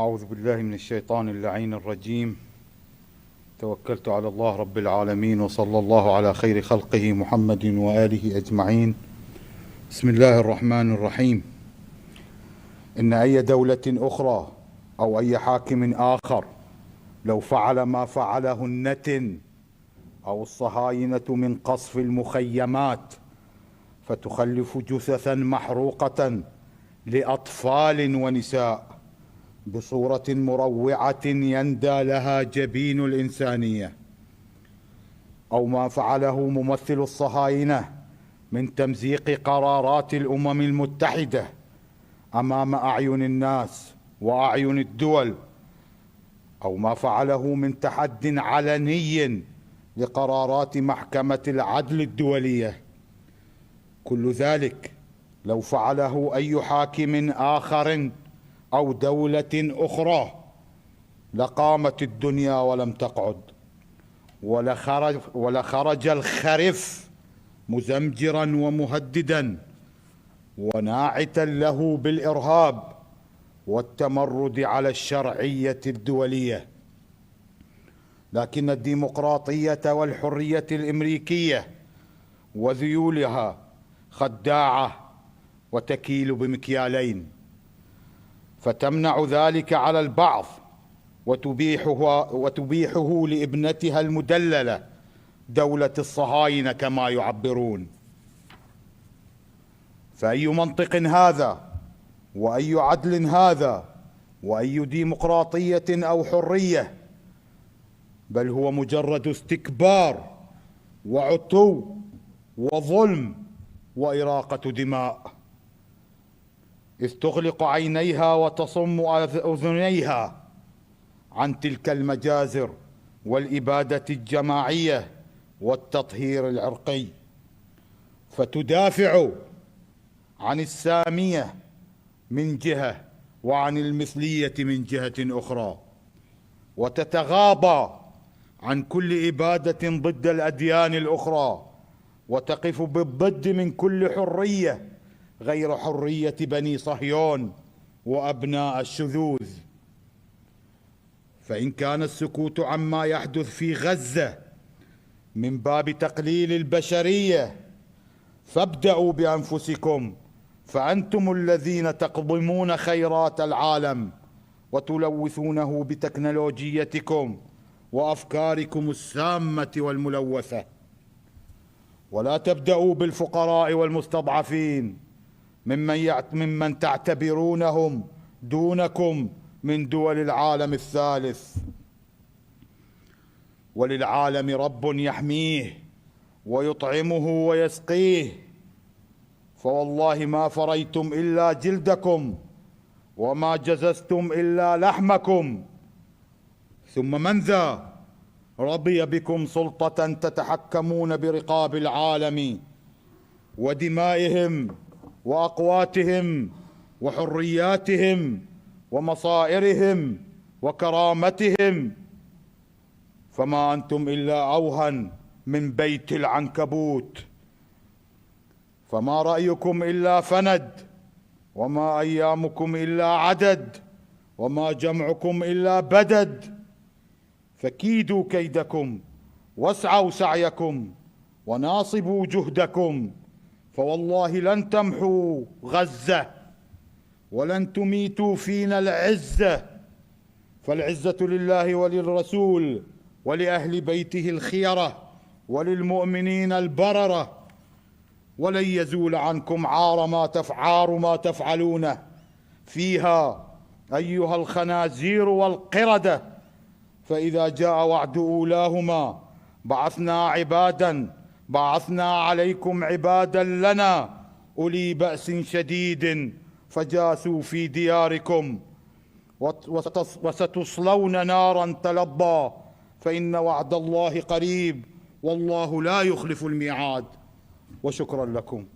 أعوذ بالله من الشيطان اللعين الرجيم. توكلت على الله رب العالمين، وصلى الله على خير خلقه محمد وآله أجمعين. بسم الله الرحمن الرحيم. إن أي دولة أخرى أو أي حاكم آخر لو فعل ما فعله النتن أو الصهاينة من قصف المخيمات فتخلف جثثا محروقة لأطفال ونساء بصورة مروعة يندى لها جبين الإنسانية، أو ما فعله ممثل الصهاينة من تمزيق قرارات الأمم المتحدة أمام أعين الناس وأعين الدول، أو ما فعله من تحد علني لقرارات محكمة العدل الدولية، كل ذلك لو فعله أي حاكم آخر أو دولة أخرى لقامت الدنيا ولم تقعد، ولخرج الخرف مزمجرا ومهددا وناعتا له بالإرهاب والتمرد على الشرعية الدولية. لكن الديمقراطية والحرية الأمريكية وذيولها خداعة وتكيل بمكيالين، فتمنع ذلك على البعض وتبيحه لابنتها المدللة دولة الصهاينة كما يعبرون. فأي منطق هذا؟ وأي عدل هذا؟ وأي ديمقراطية أو حرية؟ بل هو مجرد استكبار وعتو وظلم وإراقة دماء، إذ تغلق عينيها وتصم أذنيها عن تلك المجازر والإبادة الجماعية والتطهير العرقي، فتدافع عن السامية من جهة وعن المثلية من جهة أخرى، وتتغاضى عن كل إبادة ضد الأديان الأخرى، وتقف بالضد من كل حرية غير حرية بني صهيون وأبناء الشذوذ. فإن كان السكوت عما يحدث في غزة من باب تقليل البشرية فابدأوا بأنفسكم، فأنتم الذين تقضمون خيرات العالم وتلوثونه بتكنولوجيتكم وأفكاركم السامة والملوثة. ولا تبدأوا بالفقراء والمستضعفين ممن تعتبرونهم دونكم من دول العالم الثالث. وللعالم رب يحميه ويطعمه ويسقيه، فوالله ما فريتم إلا جلدكم وما جززتم إلا لحمكم. ثم من ذا رضي بكم سلطة تتحكمون برقاب العالم ودمائهم وأقواتهم وحرياتهم ومصائرهم وكرامتهم؟ فما أنتم إلا أوهن من بيت العنكبوت، فما رأيكم إلا فند، وما أيامكم إلا عدد، وما جمعكم إلا بدد. فكيدوا كيدكم واسعوا سعيكم وناصبوا جهدكم، فوالله لن تمحوا غزة ولن تميتوا فينا العزة، فالعزة لله وللرسول ولأهل بيته الخيرة وللمؤمنين البررة، ولن يزول عنكم عار ما تفعلونه فيها أيها الخنازير والقردة. فإذا جاء وعد أولاهما بعثنا عليكم عبادا لنا أولي بأس شديد فجاسوا في دياركم وستصلون نارا تلظى، فإن وعد الله قريب والله لا يخلف الميعاد. وشكرا لكم.